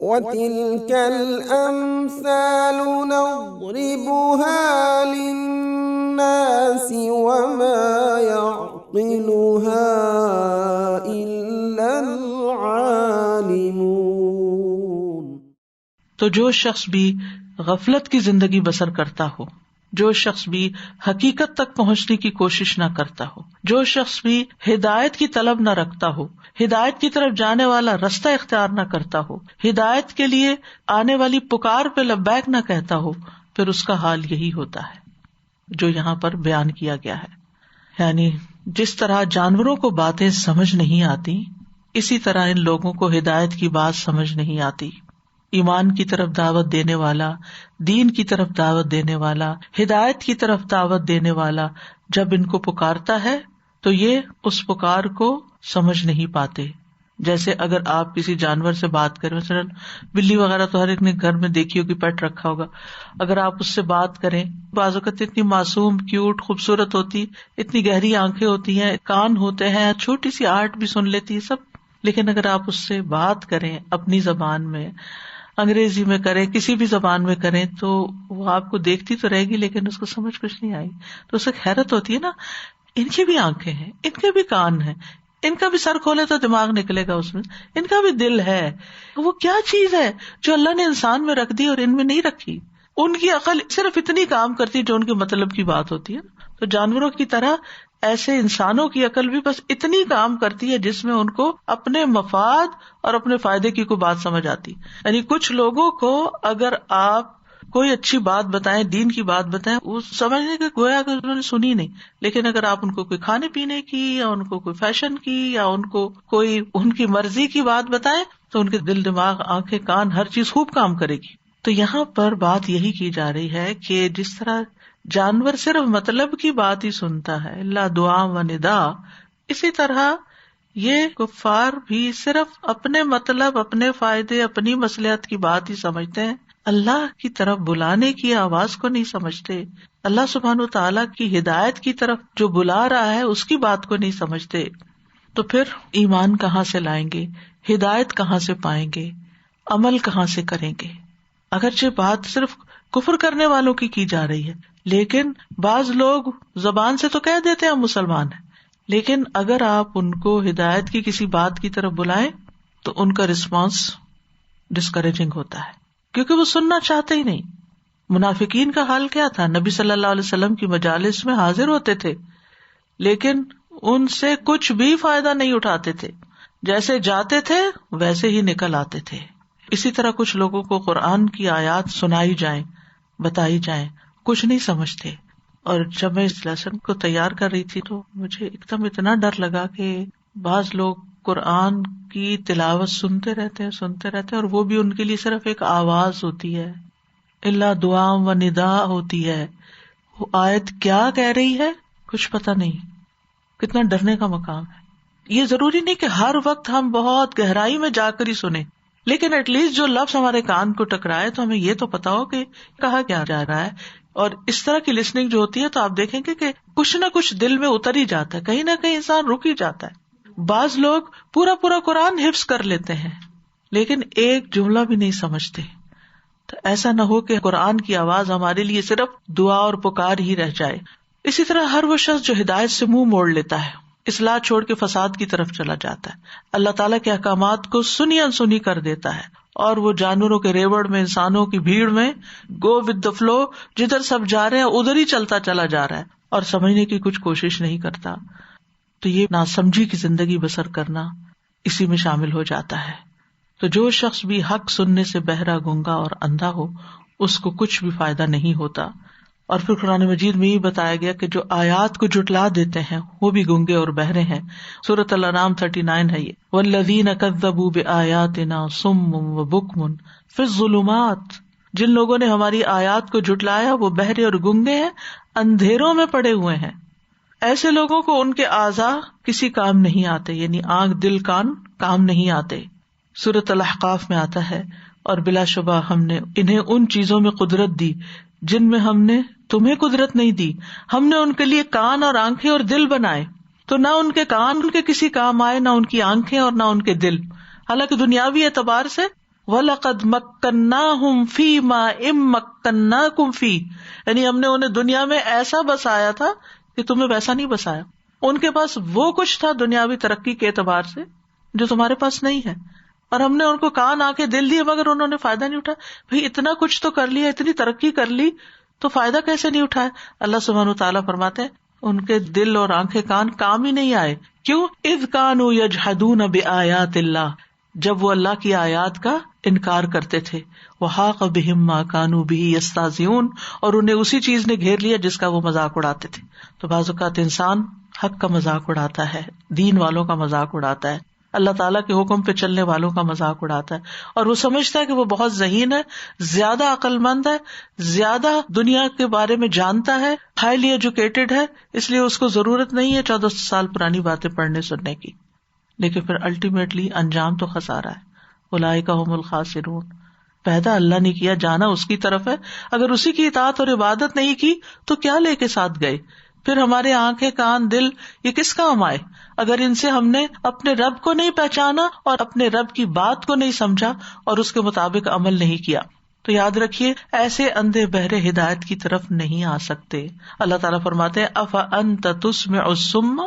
وَتِلْكَ الْأَمْثَالُ نَضْرِبُهَا لِلنَّاسِ وَمَا يَعْقِلُهَا إِلَّا الْعَالِمُونَ۔ تو جو شخص بھی غفلت کی زندگی بسر کرتا ہو، جو شخص بھی حقیقت تک پہنچنے کی کوشش نہ کرتا ہو، جو شخص بھی ہدایت کی طلب نہ رکھتا ہو، ہدایت کی طرف جانے والا رستہ اختیار نہ کرتا ہو، ہدایت کے لیے آنے والی پکار پہ لبیک نہ کہتا ہو، پھر اس کا حال یہی ہوتا ہے جو یہاں پر بیان کیا گیا ہے۔ یعنی جس طرح جانوروں کو باتیں سمجھ نہیں آتی، اسی طرح ان لوگوں کو ہدایت کی بات سمجھ نہیں آتی۔ ایمان کی طرف دعوت دینے والا، دین کی طرف دعوت دینے والا، ہدایت کی طرف دعوت دینے والا جب ان کو پکارتا ہے تو یہ اس پکار کو سمجھ نہیں پاتے۔ جیسے اگر آپ کسی جانور سے بات کریں، مثلا بلی وغیرہ تو ہر ایک نے گھر میں دیکھی ہوگی، پیٹ رکھا ہوگا، اگر آپ اس سے بات کریں، بعض اوقات اتنی معصوم، کیوٹ، خوبصورت ہوتی، اتنی گہری آنکھیں ہوتی ہیں، کان ہوتے ہیں، چھوٹی سی آہٹ بھی سن لیتی ہے سب، لیکن اگر آپ اس سے بات کریں اپنی زبان میں، انگریزی میں کریں، کسی بھی زبان میں کریں، تو وہ آپ کو دیکھتی تو رہے گی لیکن اس کو سمجھ کچھ نہیں آئی۔ تو اسے حیرت ہوتی ہے نا، ان کی بھی آنکھیں ہیں، ان کے بھی کان ہیں، ان کا بھی سر کھولے تو دماغ نکلے گا اس میں، ان کا بھی دل ہے، وہ کیا چیز ہے جو اللہ نے انسان میں رکھ دی اور ان میں نہیں رکھی؟ ان کی عقل صرف اتنی کام کرتی جو ان کے مطلب کی بات ہوتی ہے۔ تو جانوروں کی طرح ایسے انسانوں کی عقل بھی بس اتنی کام کرتی ہے جس میں ان کو اپنے مفاد اور اپنے فائدے کی کوئی بات سمجھ آتی۔ یعنی کچھ لوگوں کو اگر آپ کوئی اچھی بات بتائیں، دین کی بات بتائیں، وہ سمجھنے کے گویا کہ انہوں نے سنی نہیں، لیکن اگر آپ ان کو کوئی کھانے پینے کی یا ان کو کوئی فیشن کی یا ان کو کوئی ان کی مرضی کی بات بتائیں تو ان کے دل، دماغ، آنکھیں، کان، ہر چیز خوب کام کرے گی۔ تو یہاں پر بات یہی کی جا رہی ہے کہ جس طرح جانور صرف مطلب کی بات ہی سنتا ہے، اللہ دعا و ندا، اسی طرح یہ کفار بھی صرف اپنے مطلب، اپنے فائدے، اپنی مصلحت کی بات ہی سمجھتے ہیں، اللہ کی طرف بلانے کی آواز کو نہیں سمجھتے، اللہ سبحانہ و تعالیٰ کی ہدایت کی طرف جو بلا رہا ہے اس کی بات کو نہیں سمجھتے۔ تو پھر ایمان کہاں سے لائیں گے، ہدایت کہاں سے پائیں گے، عمل کہاں سے کریں گے؟ اگرچہ بات صرف کفر کرنے والوں کی جا رہی ہے، لیکن بعض لوگ زبان سے تو کہہ دیتے ہیں ہم مسلمان ہیں، لیکن اگر آپ ان کو ہدایت کی کسی بات کی طرف بلائیں تو ان کا رسپانس ڈسکریجنگ ہوتا ہے، کیونکہ وہ سننا چاہتے ہی نہیں۔ منافقین کا حال کیا تھا؟ نبی صلی اللہ علیہ وسلم کی مجالس میں حاضر ہوتے تھے لیکن ان سے کچھ بھی فائدہ نہیں اٹھاتے تھے، جیسے جاتے تھے ویسے ہی نکل آتے تھے۔ اسی طرح کچھ لوگوں کو قرآن کی آیات سنائی جائیں، بتائی جائیں، کچھ نہیں سمجھتے۔ اور جب میں اس لیسن کو تیار کر رہی تھی تو مجھے ایک دم اتنا ڈر لگا کہ بعض لوگ قرآن کی تلاوت سنتے رہتے ہیں اور وہ بھی ان کے لیے صرف ایک آواز ہوتی ہے، اللہ دعا و ندا ہوتی ہے، وہ آیت کیا کہہ رہی ہے کچھ پتہ نہیں۔ کتنا ڈرنے کا مقام ہے۔ یہ ضروری نہیں کہ ہر وقت ہم بہت گہرائی میں جا کر ہی سنیں، لیکن ایٹ لیسٹ جو لفظ ہمارے کان کو ٹکرائے تو ہمیں یہ تو پتا ہو کہ کہا کیا جا رہا ہے۔ اور اس طرح کی لسننگ جو ہوتی ہے تو آپ دیکھیں گے کہ کچھ نہ کچھ دل میں اتر ہی جاتا ہے، کہیں نہ کہیں انسان رک ہی جاتا ہے۔ بعض لوگ پورا قرآن حفظ کر لیتے ہیں لیکن ایک جملہ بھی نہیں سمجھتے۔ تو ایسا نہ ہو کہ قرآن کی آواز ہمارے لیے صرف دعا اور پکار ہی رہ جائے۔ اسی طرح ہر وہ شخص جو ہدایت سے منہ موڑ لیتا ہے، اصلاح چھوڑ کے فساد کی طرف چلا جاتا ہے، اللہ تعالیٰ کے احکامات کو سنی انسنی کر دیتا ہے، اور وہ جانوروں کے ریوڑ میں، انسانوں کی بھیڑ میں گو ود دا فلو، جدھر سب جا رہے ہیں ادھر ہی چلتا چلا جا رہا ہے اور سمجھنے کی کچھ کوشش نہیں کرتا، تو یہ ناسمجھی کی زندگی بسر کرنا اسی میں شامل ہو جاتا ہے۔ تو جو شخص بھی حق سننے سے بہرا، گنگا اور اندھا ہو، اس کو کچھ بھی فائدہ نہیں ہوتا۔ اور پھر قرآن مجید میں یہ بتایا گیا کہ جو آیات کو جھٹلا دیتے ہیں وہ بھی گنگے اور بہرے ہیں۔ سورۃ الانعام 39 ہے یہ، والذین کذبوا بآیاتنا صم وبکم فی الظلمات، جن لوگوں نے ہماری آیات کو جھٹلایا وہ بہرے اور گنگے ہیں، اندھیروں میں پڑے ہوئے ہیں۔ ایسے لوگوں کو ان کے اعضاء کسی کام نہیں آتے، یعنی آنکھ، دل، کان کام نہیں آتے۔ سورۃ الاحقاف میں آتا ہے، اور بلا شبہ ہم نے انہیں ان چیزوں میں قدرت دی جن میں ہم نے تمہیں قدرت نہیں دی، ہم نے ان کے لیے کان اور آنکھیں اور دل بنائے، تو نہ ان کے کان ان کے کسی کام آئے، نہ ان کی آنکھیں اور نہ ان کے دل، حالانکہ دنیاوی اعتبار سے وَلَقَدْ مَكَّنَّاهُمْ فِيمَا إِن مَّكَّنَّاكُمْ فِيهِ، یعنی ہم نے انہیں دنیا میں ایسا بسایا تھا کہ تمہیں ویسا نہیں بسایا. ان کے پاس وہ کچھ تھا دنیاوی ترقی کے اعتبار سے جو تمہارے پاس نہیں ہے، اور ہم نے ان کو کان آنکھیں دل دیے مگر انہوں نے فائدہ نہیں اٹھایا. بھئی اتنا کچھ تو کر لیا، اتنی ترقی کر لی تو فائدہ کیسے نہیں اٹھایا؟ اللہ سبحانہ وتعالیٰ فرماتے ہیں ان کے دل اور آنکھیں کان کام ہی نہیں آئے. کیوں؟ اذ کانوا یجحدون بآیات اللہ، جب وہ اللہ کی آیات کا انکار کرتے تھے. وحاق بہم ما کانوا بہ یستہزئون، اور انہیں اسی چیز نے گھیر لیا جس کا وہ مذاق اڑاتے تھے. تو بعض اوقات انسان حق کا مذاق اڑاتا ہے، دین والوں کا مذاق اڑاتا ہے، اللہ تعالیٰ کے حکم پہ چلنے والوں کا مذاق اڑاتا ہے، اور وہ سمجھتا ہے کہ وہ بہت ذہین ہے، زیادہ عقل مند ہے، زیادہ دنیا کے بارے میں جانتا ہے، ہائیلی ایجوکیٹڈ ہے، اس لیے اس کو ضرورت نہیں ہے 14 سال پرانی باتیں پڑھنے سننے کی. لیکن پھر الٹیمیٹلی انجام تو خسارہ ہے. اولئک ھم الخاسرون. پیدا اللہ نے کیا، جانا اس کی طرف ہے، اگر اسی کی اطاعت اور عبادت نہیں کی تو کیا لے کے ساتھ گئے؟ پھر ہمارے آنکھیں کان دل یہ کس کام آئے اگر ان سے ہم نے اپنے رب کو نہیں پہچانا اور اپنے رب کی بات کو نہیں سمجھا اور اس کے مطابق عمل نہیں کیا. تو یاد رکھیے ایسے اندھے بہرے ہدایت کی طرف نہیں آ سکتے. اللہ تعالیٰ فرماتے ہیں افانت تسمع الصم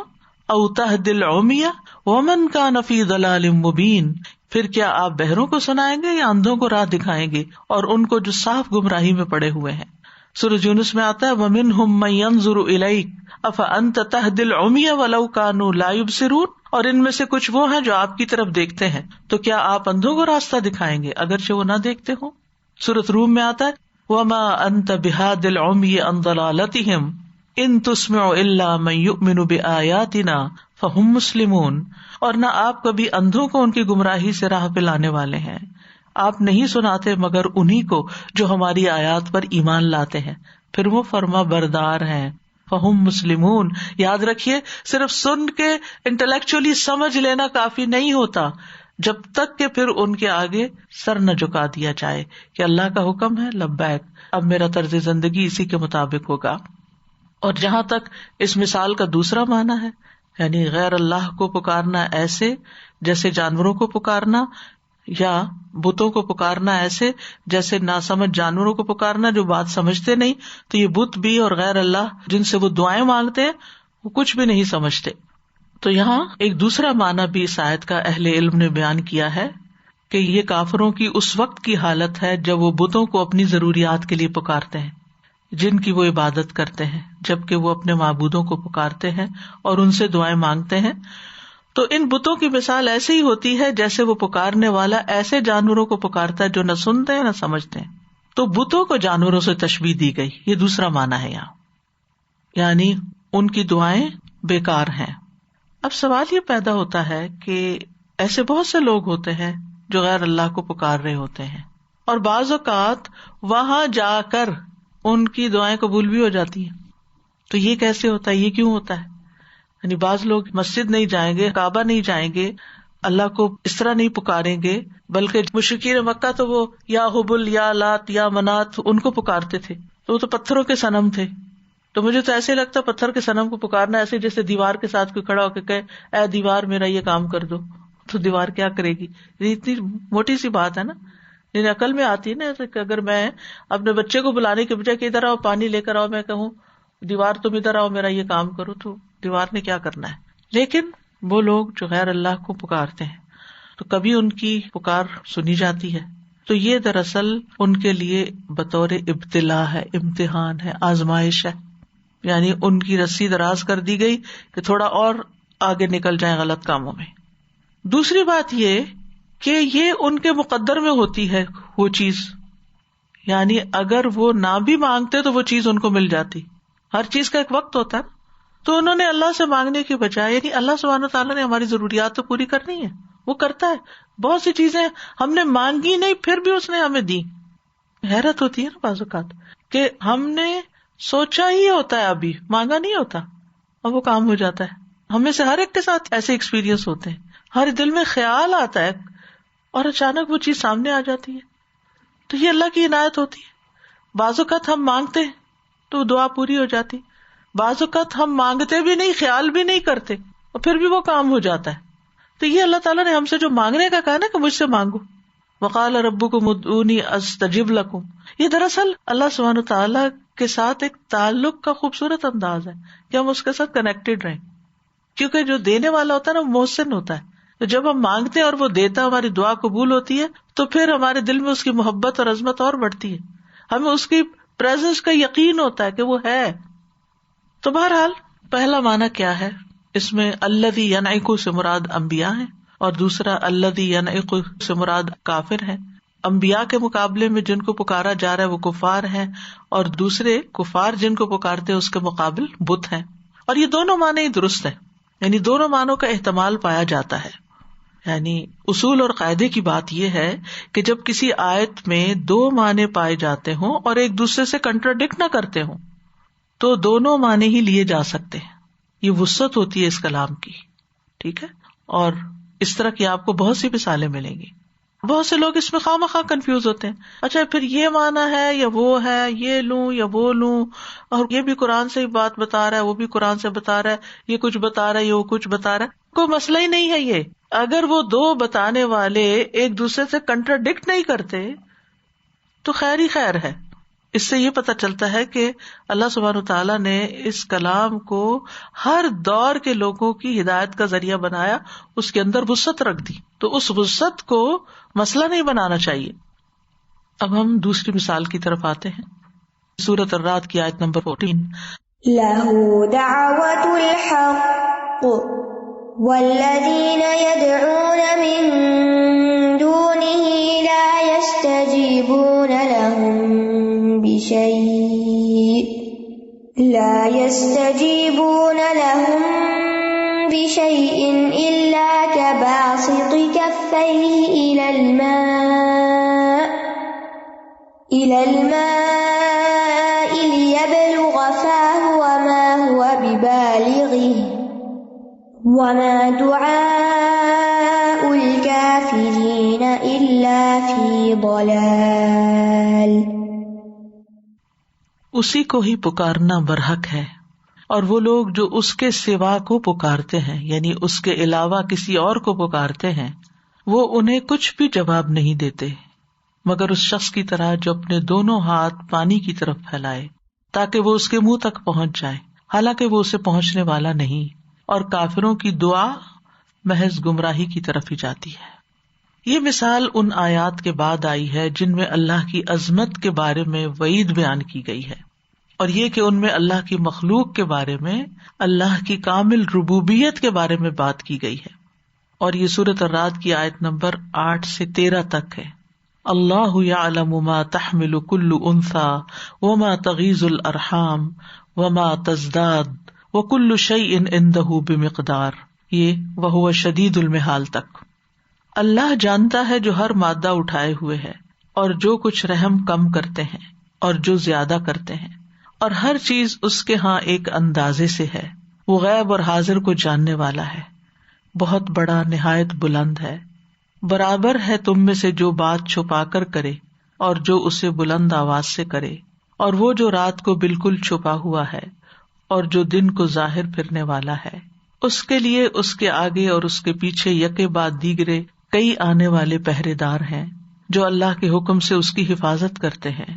او تہدی العمی ومن کان فی ضلال مبین. پھر کیا آپ بہروں کو سنائیں گے یا اندھوں کو راہ دکھائیں گے اور ان کو جو صاف گمراہی میں پڑے ہوئے ہیں. سورۃ یونس میں آتا ہے وَمِنْهُمْ مَن يَنظُرُ إِلَيْكَ أَفَأَنْتَ تَهْدِي الْعُمْيَ وَلَوْ كَانُوا لَا يُبْصِرُونَ. اور ان میں سے کچھ وہ ہیں جو آپ کی طرف دیکھتے ہیں، تو کیا آپ اندھوں کو راستہ دکھائیں گے اگرچہ وہ نہ دیکھتے ہوں. سورۃ روم میں آتا ہے وَمَا أَنْتَ بِهَادِ الْعُمْيِ عَنْ ضَلَالَتِهِمْ إِن تُسْمِعُ إِلَّا مَن يُؤْمِنُ بِآيَاتِنَا فَهُمْ مُسْلِمُونَ. اور نہ آپ کبھی اندھوں کو ان کی گمراہی سے راہ پہ لانے والے ہیں، آپ نہیں سناتے مگر انہی کو جو ہماری آیات پر ایمان لاتے ہیں، پھر وہ فرما بردار ہیں. فہم مسلمون. یاد رکھیے صرف سن کے انٹلیکچولی سمجھ لینا کافی نہیں ہوتا جب تک کہ پھر ان کے آگے سر نہ جھکا دیا جائے کہ اللہ کا حکم ہے لبیک، اب میرا طرز زندگی اسی کے مطابق ہوگا. اور جہاں تک اس مثال کا دوسرا معنی ہے، یعنی غیر اللہ کو پکارنا ایسے جیسے جانوروں کو پکارنا، یا بتوں کو پکارنا ایسے جیسے ناسمجھ جانوروں کو پکارنا جو بات سمجھتے نہیں، تو یہ بت بھی اور غیر اللہ جن سے وہ دعائیں مانگتے ہیں وہ کچھ بھی نہیں سمجھتے. تو یہاں ایک دوسرا معنی بھی اس آیت کا اہل علم نے بیان کیا ہے کہ یہ کافروں کی اس وقت کی حالت ہے جب وہ بتوں کو اپنی ضروریات کے لیے پکارتے ہیں جن کی وہ عبادت کرتے ہیں، جبکہ وہ اپنے معبودوں کو پکارتے ہیں اور ان سے دعائیں مانگتے ہیں. تو ان بتوں کی مثال ایسے ہی ہوتی ہے جیسے وہ پکارنے والا ایسے جانوروں کو پکارتا ہے جو نہ سنتے ہیں نہ سمجھتے ہیں. تو بتوں کو جانوروں سے تشبیہ دی گئی، یہ دوسرا معنی ہے یہاں، یعنی ان کی دعائیں بیکار ہیں. اب سوال یہ پیدا ہوتا ہے کہ ایسے بہت سے لوگ ہوتے ہیں جو غیر اللہ کو پکار رہے ہوتے ہیں، اور بعض اوقات وہاں جا کر ان کی دعائیں قبول بھی ہو جاتی ہیں. تو یہ کیسے ہوتا ہے، یہ کیوں ہوتا ہے؟ یعنی بعض لوگ مسجد نہیں جائیں گے، کعبہ نہیں جائیں گے، اللہ کو اس طرح نہیں پکاریں گے، بلکہ مشرکین مکہ تو وہ یا حبل یا لات یا منات ان کو پکارتے تھے، تو وہ تو پتھروں کے صنم تھے. تو مجھے تو ایسے لگتا پتھر کے صنم کو پکارنا ایسے جیسے دیوار کے ساتھ کوئی کھڑا ہو کے کہے اے دیوار میرا یہ کام کر دو، تو دیوار کیا کرے گی؟ اتنی موٹی سی بات ہے نا، یعنی عقل میں آتی ہے نا. کہ اگر میں اپنے بچے کو بلانے کے بجائے کہ ادھر آؤ پانی لے کر آؤ، میں کہوں دیوار تم ادھر آؤ میرا یہ کام کرو، تو دیوار نے کیا کرنا ہے؟ لیکن وہ لوگ جو غیر اللہ کو پکارتے ہیں تو کبھی ان کی پکار سنی جاتی ہے، تو یہ دراصل ان کے لیے بطور ابتلا ہے، امتحان ہے، آزمائش ہے. یعنی ان کی رسی دراز کر دی گئی کہ تھوڑا اور آگے نکل جائیں غلط کاموں میں. دوسری بات یہ کہ یہ ان کے مقدر میں ہوتی ہے وہ چیز، یعنی اگر وہ نہ بھی مانگتے تو وہ چیز ان کو مل جاتی. ہر چیز کا ایک وقت ہوتا ہے. تو انہوں نے اللہ سے مانگنے کی بجائے، یعنی اللہ سبحانہ تعالیٰ نے ہماری ضروریات تو پوری کرنی ہے، وہ کرتا ہے. بہت سی چیزیں ہم نے مانگی نہیں پھر بھی اس نے ہمیں دی. حیرت ہوتی ہے نا بعض اوقات کہ ہم نے سوچا ہی ہوتا ہے، ابھی مانگا نہیں ہوتا اور وہ کام ہو جاتا ہے. ہم میں سے ہر ایک کے ساتھ ایسے ایکسپیرینس ہوتے ہیں. ہر دل میں خیال آتا ہے اور اچانک وہ چیز سامنے آ جاتی ہے. تو یہ اللہ کی عنایت ہوتی ہے. بعض اوقات ہم مانگتے ہیں تو دعا پوری ہو جاتی، بعض اوقات ہم مانگتے بھی نہیں، خیال بھی نہیں کرتے اور پھر بھی وہ کام ہو جاتا ہے. تو یہ اللہ تعالیٰ نے ہم سے جو مانگنے کا کہا نا کہ مجھ سے مانگو، وقال ربکم ادعونی استجب لکم. یہ دراصل اللہ سبحانہ وتعالیٰ کے ساتھ ایک تعلق کا خوبصورت انداز ہے کہ ہم اس کے ساتھ کنیکٹڈ رہیں، کیونکہ جو دینے والا ہوتا ہے نا وہ محسن ہوتا ہے. تو جب ہم مانگتے ہیں اور وہ دیتا، ہماری دعا قبول ہوتی ہے، تو پھر ہمارے دل میں اس کی محبت اور عظمت اور بڑھتی ہے، ہمیں اس کی پریزنس کا یقین ہوتا ہے کہ وہ ہے. تو بہرحال پہلا معنی کیا ہے اس میں؟ الذی ینعق سے مراد انبیاء ہیں، اور دوسرا الذی ینعق سے مراد کافر ہیں. انبیاء کے مقابلے میں جن کو پکارا جا رہا ہے وہ کفار ہیں، اور دوسرے کفار جن کو پکارتے ہیں اس کے مقابل بت ہیں. اور یہ دونوں معنی ہی درست ہیں، یعنی دونوں معنوں کا احتمال پایا جاتا ہے. یعنی اصول اور قاعدے کی بات یہ ہے کہ جب کسی آیت میں دو معنی پائے جاتے ہوں اور ایک دوسرے سے کنٹراڈکٹ نہ کرتے ہوں تو دونوں معنی ہی لیے جا سکتے ہیں. یہ وسعت ہوتی ہے اس کلام کی، ٹھیک ہے. اور اس طرح کی آپ کو بہت سی مثالیں ملیں گی. بہت سے لوگ اس میں خواہ مخواہ کنفیوز ہوتے ہیں، اچھا پھر یہ معنی ہے یا وہ ہے، یہ لوں یا وہ لوں، اور یہ بھی قرآن سے ہی بات بتا رہا ہے، وہ بھی قرآن سے بتا رہا ہے، یہ کچھ بتا رہا ہے، یہ وہ کچھ بتا رہا ہے. کوئی مسئلہ ہی نہیں ہے یہ. اگر وہ دو بتانے والے ایک دوسرے سے کنٹراڈکٹ نہیں کرتے تو خیر ہی خیر ہے. اس سے یہ پتہ چلتا ہے کہ اللہ سبحانہ وتعالیٰ نے اس کلام کو ہر دور کے لوگوں کی ہدایت کا ذریعہ بنایا، اس کے اندر وسعت رکھ دی، تو اس وسعت کو مسئلہ نہیں بنانا چاہیے. اب ہم دوسری مثال کی طرف آتے ہیں. سورۃ الرعد کی آیت نمبر 14. لَهُ دَعْوَةُ الْحَقِّ وَالَّذِينَ يَدْعُونَ مِن دُونِهِ لَا يَسْتَجِيبُونَ لَهُم بِشَيْءٍ إِلَّا كَبَاسِطِ كَفَّيْهِ إِلَى الْمَاءِ لِيَبْلُغَ فَاهُ وَمَا هُوَ بِبَالِغِهِ وَمَا دُعَاءُ الْكَافِرِينَ إِلَّا فِي ضَلَالٍ. اسی کو ہی پکارنا برحق ہے، اور وہ لوگ جو اس کے سوا کو پکارتے ہیں، یعنی اس کے علاوہ کسی اور کو پکارتے ہیں، وہ انہیں کچھ بھی جواب نہیں دیتے مگر اس شخص کی طرح جو اپنے دونوں ہاتھ پانی کی طرف پھیلائے تاکہ وہ اس کے منہ تک پہنچ جائے، حالانکہ وہ اسے پہنچنے والا نہیں. اور کافروں کی دعا محض گمراہی کی طرف ہی جاتی ہے. یہ مثال ان آیات کے بعد آئی ہے جن میں اللہ کی عظمت کے بارے میں وعید بیان کی گئی ہے، اور یہ کہ ان میں اللہ کی مخلوق کے بارے میں اللہ کی کامل ربوبیت کے بارے میں بات کی گئی ہے. اور یہ سورۃ الرعد کی آیت نمبر 8 سے 13 تک ہے. اللہ یعلم ما تحمل کل انثی وما تغیض الارحام وما تزداد وکل شیء عندہ بمقدار، یہ وہو شدید المحال تک. اللہ جانتا ہے جو ہر مادہ اٹھائے ہوئے ہے، اور جو کچھ رحم کم کرتے ہیں اور جو زیادہ کرتے ہیں، اور ہر چیز اس کے ہاں ایک اندازے سے ہے. وہ غیب اور حاضر کو جاننے والا ہے، بہت بڑا، نہایت بلند ہے. برابر ہے تم میں سے جو بات چھپا کر کرے اور جو اسے بلند آواز سے کرے، اور وہ جو رات کو بالکل چھپا ہوا ہے اور جو دن کو ظاہر پھرنے والا ہے. اس کے لیے اس کے آگے اور اس کے پیچھے یکے بعد دیگرے کئی آنے والے پہرے دار ہیں جو اللہ کے حکم سے اس کی حفاظت کرتے ہیں.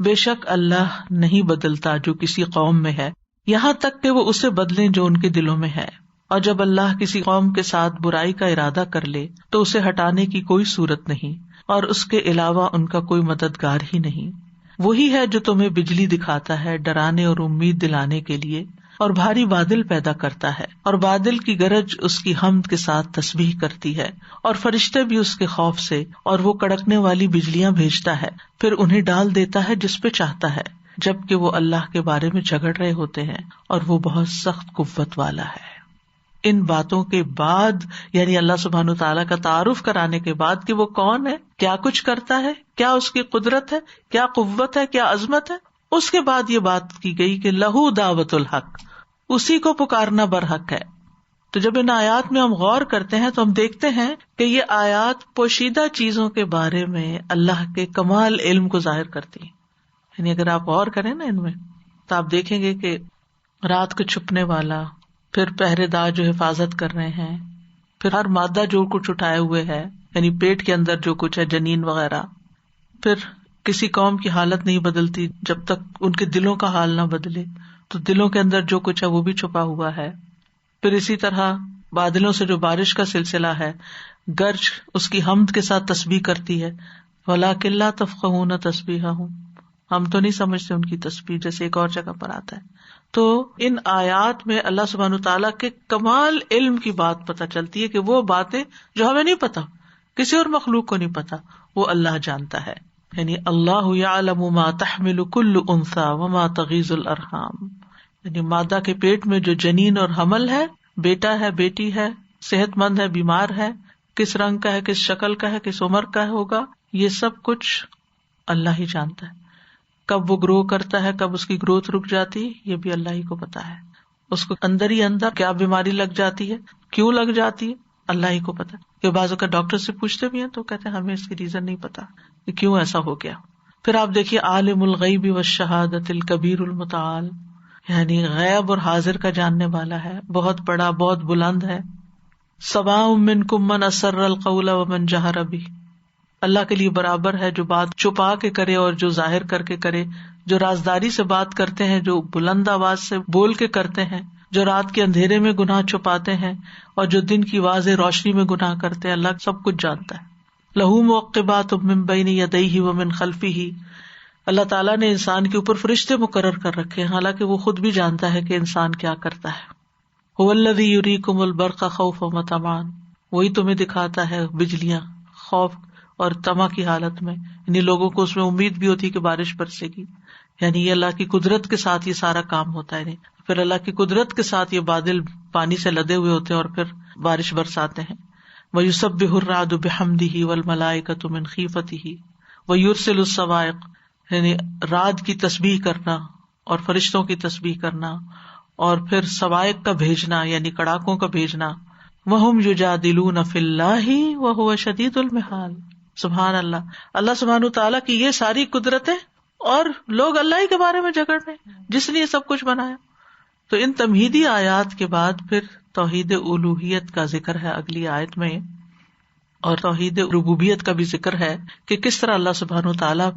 بے شک اللہ نہیں بدلتا جو کسی قوم میں ہے، یہاں تک کہ وہ اسے بدلیں جو ان کے دلوں میں ہے. اور جب اللہ کسی قوم کے ساتھ برائی کا ارادہ کر لے تو اسے ہٹانے کی کوئی صورت نہیں، اور اس کے علاوہ ان کا کوئی مددگار ہی نہیں. وہی ہے جو تمہیں بجلی دکھاتا ہے ڈرانے اور امید دلانے کے لیے، اور بھاری بادل پیدا کرتا ہے، اور بادل کی گرج اس کی حمد کے ساتھ تسبیح کرتی ہے، اور فرشتے بھی اس کے خوف سے، اور وہ کڑکنے والی بجلیاں بھیجتا ہے، پھر انہیں ڈال دیتا ہے جس پہ چاہتا ہے، جبکہ وہ اللہ کے بارے میں جھگڑ رہے ہوتے ہیں، اور وہ بہت سخت قوت والا ہے. ان باتوں کے بعد، یعنی اللہ سبحانہ تعالیٰ کا تعارف کرانے کے بعد کہ وہ کون ہے، کیا کچھ کرتا ہے، کیا اس کی قدرت ہے، کیا قوت ہے، کیا عظمت ہے، اس کے بعد یہ بات کی گئی کہ لہو دعوت الحق، اسی کو پکارنا برحق ہے. تو جب ان آیات میں ہم غور کرتے ہیں تو ہم دیکھتے ہیں کہ یہ آیات پوشیدہ چیزوں کے بارے میں اللہ کے کمال علم کو ظاہر کرتی ہیں. یعنی اگر آپ غور کریں نا ان میں تو آپ دیکھیں گے کہ رات کو چھپنے والا، پھر پہرے دار جو حفاظت کر رہے ہیں، پھر ہر مادہ جو کچھ اٹھائے ہوئے ہے، یعنی پیٹ کے اندر جو کچھ ہے، جنین وغیرہ. پھر کسی قوم کی حالت نہیں بدلتی جب تک ان کے دلوں کا حال نہ بدلے، تو دلوں کے اندر جو کچھ ہے وہ بھی چھپا ہوا ہے. پھر اسی طرح بادلوں سے جو بارش کا سلسلہ ہے، گرج اس کی حمد کے ساتھ تسبیح کرتی ہے، وَلَٰكِن لَّا تَفْقَهُونَ تَسْبِيحَهُمْ، ہم تو نہیں سمجھتے ان کی تسبیح، جیسے ایک اور جگہ پر آتا ہے. تو ان آیات میں اللہ سبحانہ وتعالیٰ کے کمال علم کی بات پتہ چلتی ہے کہ وہ باتیں جو ہمیں نہیں پتا، کسی اور مخلوق کو نہیں پتا، وہ اللہ جانتا ہے. یعنی اللہ یعلم ما تحمل کل انثی وما تغیض الارحام، یعنی مادہ کے پیٹ میں جو جنین اور حمل ہے، بیٹا ہے، بیٹی ہے، صحت مند ہے، بیمار ہے، کس رنگ کا ہے، کس شکل کا ہے، کس عمر کا ہوگا، یہ سب کچھ اللہ ہی جانتا ہے. کب وہ گرو کرتا ہے، کب اس کی گروتھ رک جاتی، یہ بھی اللہ ہی کو پتا ہے. اس کو اندر ہی اندر کیا بیماری لگ جاتی ہے، کیوں لگ جاتی ہے، اللہ ہی کو پتا. کہ بعض اوقات ڈاکٹر سے پوچھتے بھی ہیں تو کہتے ہیں ہمیں اس کی ریزن نہیں پتا کہ کیوں ایسا ہو گیا. پھر آپ دیکھیے عالم الغیب والشہادۃ الکبیر المتعال، یعنی غیب اور حاضر کا جاننے والا ہے، بہت بڑا، بہت بلند ہے. سواء منکم من اسر القول ومن جہر بہ، اللہ کے لیے برابر ہے جو بات چھپا کے کرے اور جو ظاہر کر کے کرے، جو رازداری سے بات کرتے ہیں، جو بلند آواز سے بول کے کرتے ہیں، جو رات کے اندھیرے میں گناہ چھپاتے ہیں اور جو دن کی واضح روشنی میں گناہ کرتے ہیں. اللہ سب کچھ جانتا ہے. لہو معقبات من بین یدیہ ومن خلفہ، اللہ تعالیٰ نے انسان کے اوپر فرشتے مقرر کر رکھے ہیں، حالانکہ وہ خود بھی جانتا ہے کہ انسان کیا کرتا ہے. هو الذی یریکم البرق خوفا وطمعا، وہی تمہیں دکھاتا ہے بجلیاں خوف اور طمع کی حالت میں، یعنی لوگوں کو اس میں امید بھی ہوتی ہے کہ بارش برسے گی. یعنی یہ اللہ کی قدرت کے ساتھ یہ سارا کام ہوتا ہے. پھر اللہ کی قدرت کے ساتھ یہ بادل پانی سے لدے ہوئے ہوتے ہیں اور پھر بارش برساتے ہیں. وَيُسَبِّحُ الرَّعْدُ بِحَمْدِهِ وَالْمَلَائِكَةُ مِنْ خِيفَتِهِ وَيُرْسِلُ الصَّوَاعِقَ، یعنی رعد کی تسبیح کرنا اور فرشتوں کی تسبیح کرنا، اور پھر صواعق کا بھیجنا یعنی کڑاکوں کا بھیجنا. وَهُمْ يُجَادِلُونَ فِي اللَّهِ وَهُوَ شَدِيدُ الْمِحَالِ. سبحان اللہ، اللہ سبحانہ وتعالیٰ کی یہ ساری قدرتیں اور لوگ اللہ ہی کے بارے میں جھگڑ رہے ہیں جس نے یہ سب کچھ بنایا. تو ان تمہیدی آیات کے بعد پھر توحید الوہیت کا ذکر ہے اگلی آیت میں، اور توحید ربوبیت کا بھی ذکر ہے کہ کس طرح اللہ سبحانہ وتعالیٰ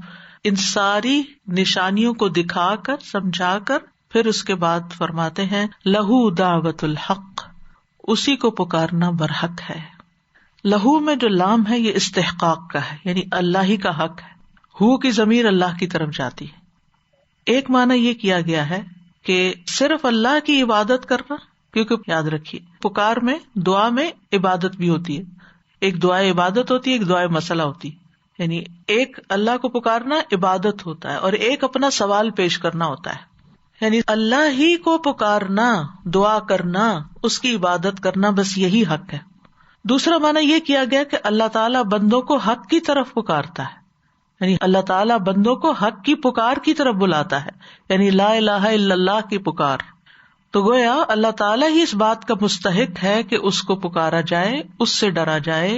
ان ساری نشانیوں کو دکھا کر سمجھا کر پھر اس کے بعد فرماتے ہیں لہو دعوت الحق، اسی کو پکارنا برحق ہے. لہو میں جو لام ہے یہ استحقاق کا ہے، یعنی اللہ ہی کا حق ہے. ہو کی ضمیر اللہ کی طرف جاتی ہے. ایک معنی یہ کیا گیا ہے کہ صرف اللہ کی عبادت کرنا، کیونکہ یاد رکھیے پکار میں، دعا میں عبادت بھی ہوتی ہے. ایک دعائے عبادت ہوتی ہے، ایک دعائے مسئلہ ہوتی ہے. یعنی ایک اللہ کو پکارنا عبادت ہوتا ہے اور ایک اپنا سوال پیش کرنا ہوتا ہے. یعنی اللہ ہی کو پکارنا، دعا کرنا، اس کی عبادت کرنا، بس یہی حق ہے. دوسرا معنی یہ کیا گیا کہ اللہ تعالیٰ بندوں کو حق کی طرف پکارتا ہے، یعنی اللہ تعالیٰ بندوں کو حق کی پکار کی طرف بلاتا ہے، یعنی لا الہ الا اللہ کی پکار. تو گویا اللہ تعالیٰ ہی اس بات کا مستحق ہے کہ اس کو پکارا جائے، اس سے ڈرا جائے،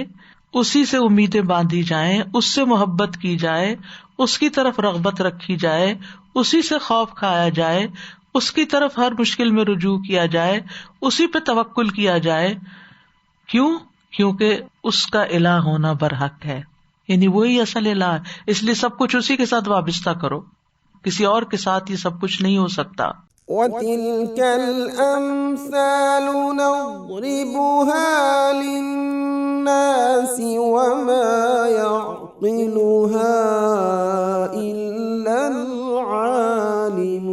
اسی سے امیدیں باندھی جائیں، اس سے محبت کی جائے، اس کی طرف رغبت رکھی جائے، اسی سے خوف کھایا جائے، اس کی طرف ہر مشکل میں رجوع کیا جائے، اسی پہ توکل کیا جائے. کیوں؟ کیونکہ اس کا الہ ہونا برحق ہے، یعنی وہی اصل الہ ہے. اس لیے سب کچھ اسی کے ساتھ وابستہ کرو، کسی اور کے ساتھ یہ سب کچھ نہیں ہو سکتا. وَتِلْكَ الْأَمْثَالُ نَضْرِبُهَا لِلنَّاسِ وَمَا يَعْقِلُهَا إِلَّا الْعَالِمُونَ.